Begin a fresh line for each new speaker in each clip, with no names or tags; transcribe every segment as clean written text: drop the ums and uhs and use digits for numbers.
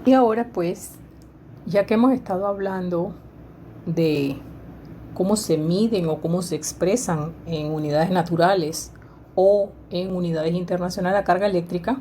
Y ahora pues, ya que hemos estado hablando de cómo se miden o cómo se expresan en unidades naturales o en unidades internacionales la carga eléctrica,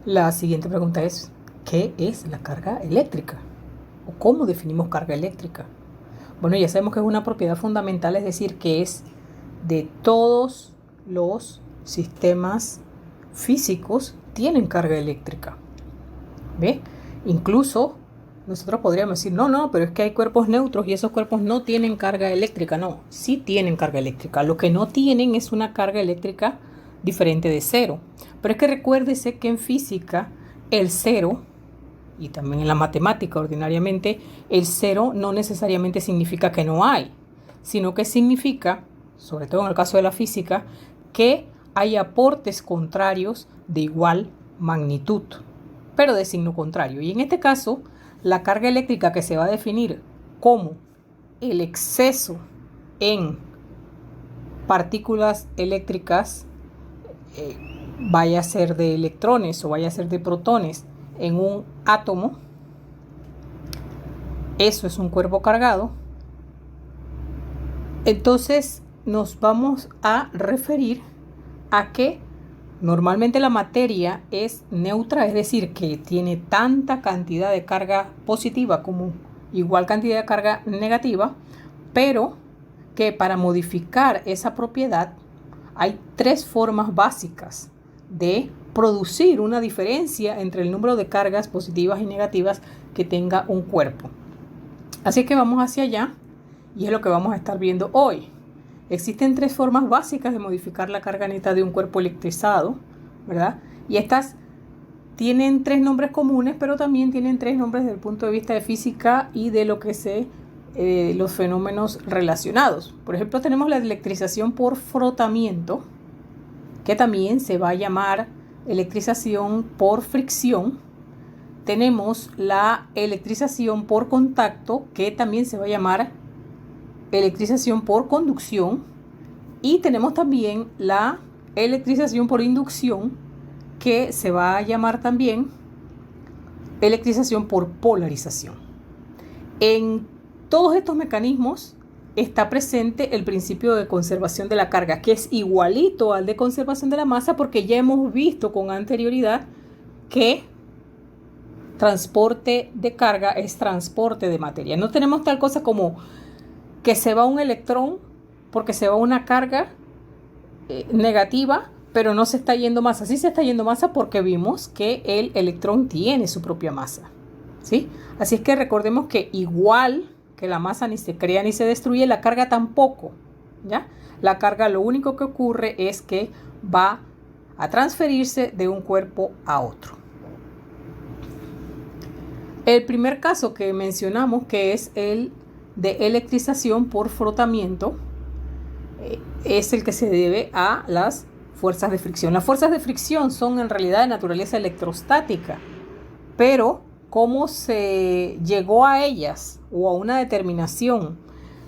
la siguiente pregunta es, ¿qué es la carga eléctrica? ¿O cómo definimos carga eléctrica? Bueno, ya sabemos que es una propiedad fundamental, es decir, que es de todos los sistemas físicos tienen carga eléctrica. ¿Ve? Incluso nosotros podríamos decir, no, pero es que hay cuerpos neutros y esos cuerpos no tienen carga eléctrica. No, sí tienen carga eléctrica. Lo que no tienen es una carga eléctrica diferente de cero. Pero es que recuérdese que en física el cero, y también en la matemática ordinariamente, el cero no necesariamente significa que no hay, sino que significa, sobre todo en el caso de la física, que hay aportes contrarios de igual magnitud, pero de signo contrario. Y en este caso, la carga eléctrica que se va a definir como el exceso en partículas eléctricas, vaya a ser de electrones o vaya a ser de protones en un átomo, eso es un cuerpo cargado. Entonces nos vamos a referir a que normalmente la materia es neutra, es decir, que tiene tanta cantidad de carga positiva como igual cantidad de carga negativa, pero que para modificar esa propiedad hay tres formas básicas de producir una diferencia entre el número de cargas positivas y negativas que tenga un cuerpo. Así que vamos hacia allá y es lo que vamos a estar viendo hoy. Existen tres formas básicas de modificar la carga neta de un cuerpo electrizado, ¿verdad? Y estas tienen tres nombres comunes, pero también tienen tres nombres desde el punto de vista de física y de lo que se los fenómenos relacionados. Por ejemplo, tenemos la electrización por frotamiento, que también se va a llamar electrización por fricción. Tenemos la electrización por contacto, que también se va a llamar electrización por conducción. Y tenemos también la electrización por inducción, que se va a llamar también electrización por polarización. En todos estos mecanismos está presente el principio de conservación de la carga, que es igualito al de conservación de la masa, porque ya hemos visto con anterioridad que transporte de carga es transporte de materia. No tenemos tal cosa como que se va un electrón porque se va una carga negativa, pero no se está yendo masa. Sí se está yendo masa porque vimos que el electrón tiene su propia masa, ¿sí? Así es que recordemos que igual que la masa ni se crea ni se destruye, la carga tampoco, ¿ya? La carga lo único que ocurre es que va a transferirse de un cuerpo a otro. El primer caso que mencionamos, que es el de electrización por frotamiento, es el que se debe a las fuerzas de fricción. Las fuerzas de fricción son en realidad de naturaleza electrostática, pero cómo se llegó a ellas o a una determinación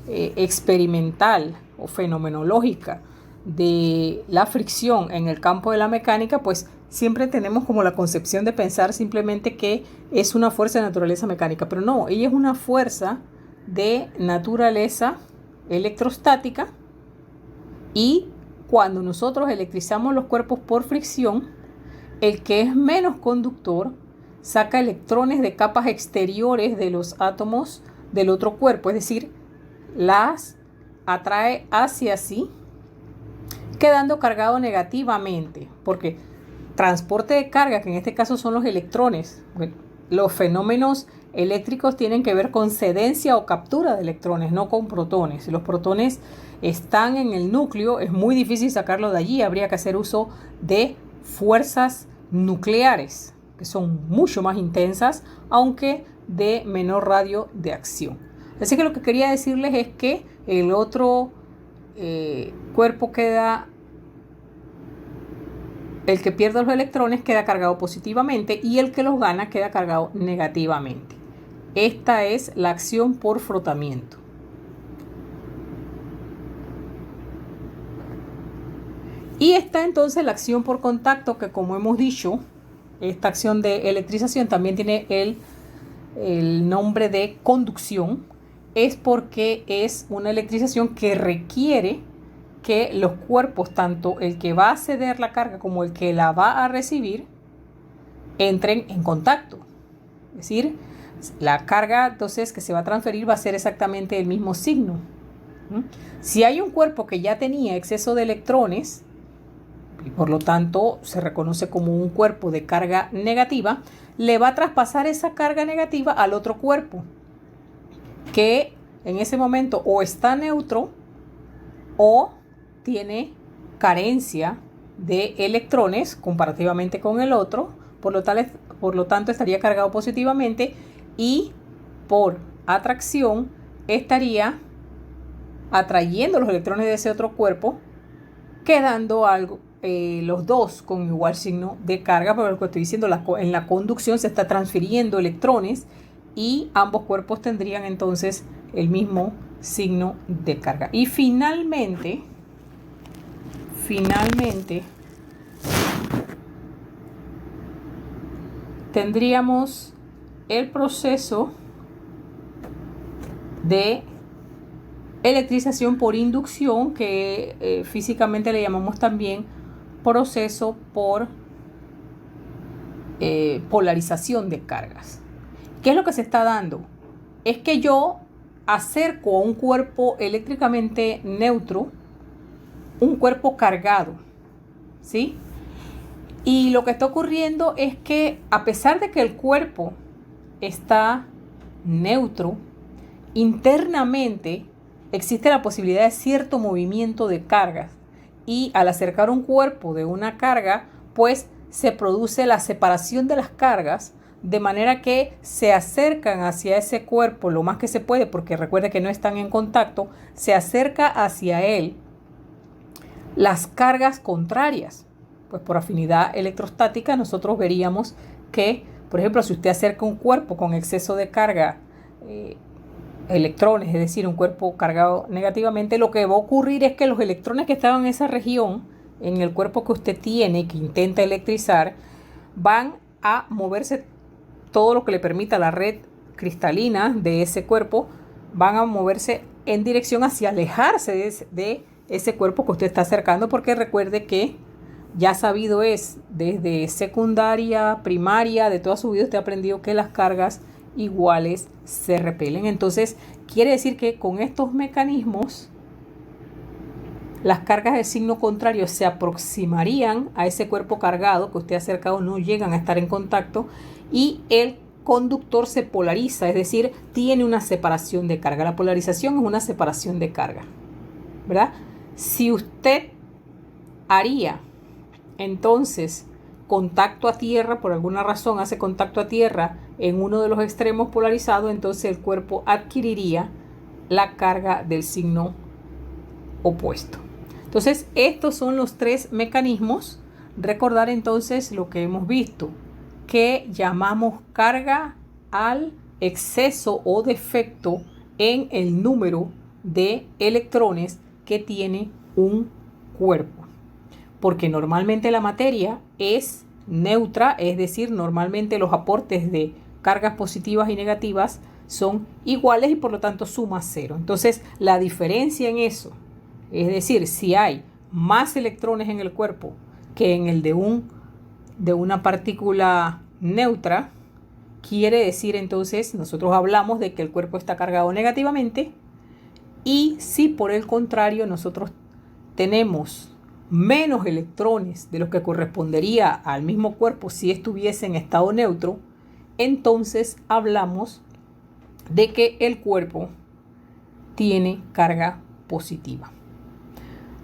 experimental o fenomenológica de la fricción en el campo de la mecánica, pues siempre tenemos como la concepción de pensar simplemente que es una fuerza de naturaleza mecánica, pero no, ella es una fuerza de naturaleza electrostática. Y cuando nosotros electrizamos los cuerpos por fricción, el que es menos conductor saca electrones de capas exteriores de los átomos del otro cuerpo, es decir, las atrae hacia sí, quedando cargado negativamente, porque transporte de carga, que en este caso son los electrones, los fenómenos eléctricos tienen que ver con cedencia o captura de electrones, no con protones. Si los protones están en el núcleo, es muy difícil sacarlo de allí, habría que hacer uso de fuerzas nucleares, que son mucho más intensas, aunque de menor radio de acción. Así que lo que quería decirles es que el otro cuerpo queda, el que pierde los electrones queda cargado positivamente y el que los gana queda cargado negativamente. Esta es la acción por frotamiento. Y está entonces la acción por contacto, que como hemos dicho, esta acción de electrización también tiene el el nombre de conducción, es porque es una electrización que requiere que los cuerpos, tanto el que va a ceder la carga como el que la va a recibir, entren en contacto. Es decir, la carga entonces que se va a transferir va a ser exactamente el mismo signo. Si hay un cuerpo que ya tenía exceso de electrones, y por lo tanto se reconoce como un cuerpo de carga negativa, le va a traspasar esa carga negativa al otro cuerpo, que en ese momento o está neutro o tiene carencia de electrones comparativamente con el otro, por lo tanto estaría cargado positivamente y por atracción estaría atrayendo los electrones de ese otro cuerpo, quedando los dos con igual signo de carga. Pero lo que estoy diciendo, en la conducción se está transfiriendo electrones y ambos cuerpos tendrían entonces el mismo signo de carga. Y finalmente tendríamos el proceso de electrización por inducción, que físicamente le llamamos también proceso por polarización de cargas. ¿Qué es lo que se está dando? Es que yo acerco a un cuerpo eléctricamente neutro un cuerpo cargado, ¿sí? Y lo que está ocurriendo es que a pesar de que el cuerpo está neutro, internamente existe la posibilidad de cierto movimiento de cargas, y al acercar un cuerpo de una carga, pues se produce la separación de las cargas, de manera que se acercan hacia ese cuerpo lo más que se puede, porque recuerde que no están en contacto, se acerca hacia él las cargas contrarias. Pues por afinidad electrostática nosotros veríamos que, por ejemplo, si usted acerca un cuerpo con exceso de carga, electrones, es decir, un cuerpo cargado negativamente, lo que va a ocurrir es que los electrones que estaban en esa región, en el cuerpo que usted tiene y que intenta electrizar, van a moverse todo lo que le permita la red cristalina de ese cuerpo, van a moverse en dirección hacia alejarse de ese cuerpo que usted está acercando, porque recuerde que ya sabido es, desde secundaria, primaria, de toda su vida usted ha aprendido que las cargas iguales se repelen. Entonces quiere decir que con estos mecanismos las cargas de signo contrario se aproximarían a ese cuerpo cargado que usted ha acercado, no llegan a estar en contacto, y el conductor se polariza, es decir, tiene una separación de carga. La polarización es una separación de carga, ¿verdad? Si usted haría entonces contacto a tierra, por alguna razón hace contacto a tierra en uno de los extremos polarizados, entonces el cuerpo adquiriría la carga del signo opuesto. Entonces estos son los tres mecanismos. Recordar entonces lo que hemos visto, que llamamos carga al exceso o defecto en el número de electrones que tiene un cuerpo. Porque normalmente la materia es neutra, es decir, normalmente los aportes de cargas positivas y negativas son iguales y por lo tanto suma cero. Entonces la diferencia en eso, es decir, si hay más electrones en el cuerpo que en el de una partícula neutra, quiere decir entonces, nosotros hablamos de que el cuerpo está cargado negativamente. Y si por el contrario nosotros tenemos menos electrones de los que correspondería al mismo cuerpo si estuviese en estado neutro, entonces hablamos de que el cuerpo tiene carga positiva.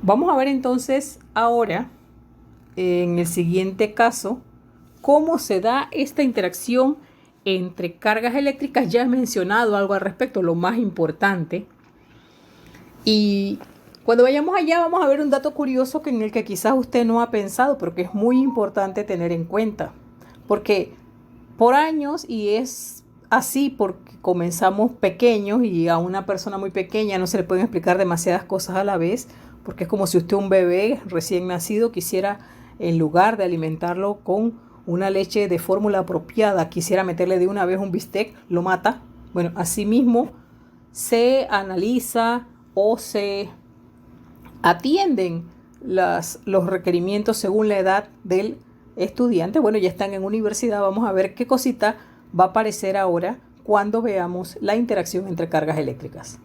Vamos a ver entonces ahora, en el siguiente caso, cómo se da esta interacción entre cargas eléctricas. Ya he mencionado algo al respecto, lo más importante. Y cuando vayamos allá vamos a ver un dato curioso en el que quizás usted no ha pensado, pero que es muy importante tener en cuenta. Porque por años, y es así porque comenzamos pequeños y a una persona muy pequeña no se le pueden explicar demasiadas cosas a la vez, porque es como si usted, un bebé recién nacido, quisiera, en lugar de alimentarlo con una leche de fórmula apropiada quisiera meterle de una vez un bistec, lo mata. Bueno, asimismo se analiza o se atienden los requerimientos según la edad del estudiante. Bueno, ya están en universidad, vamos a ver qué cosita va a aparecer ahora cuando veamos la interacción entre cargas eléctricas.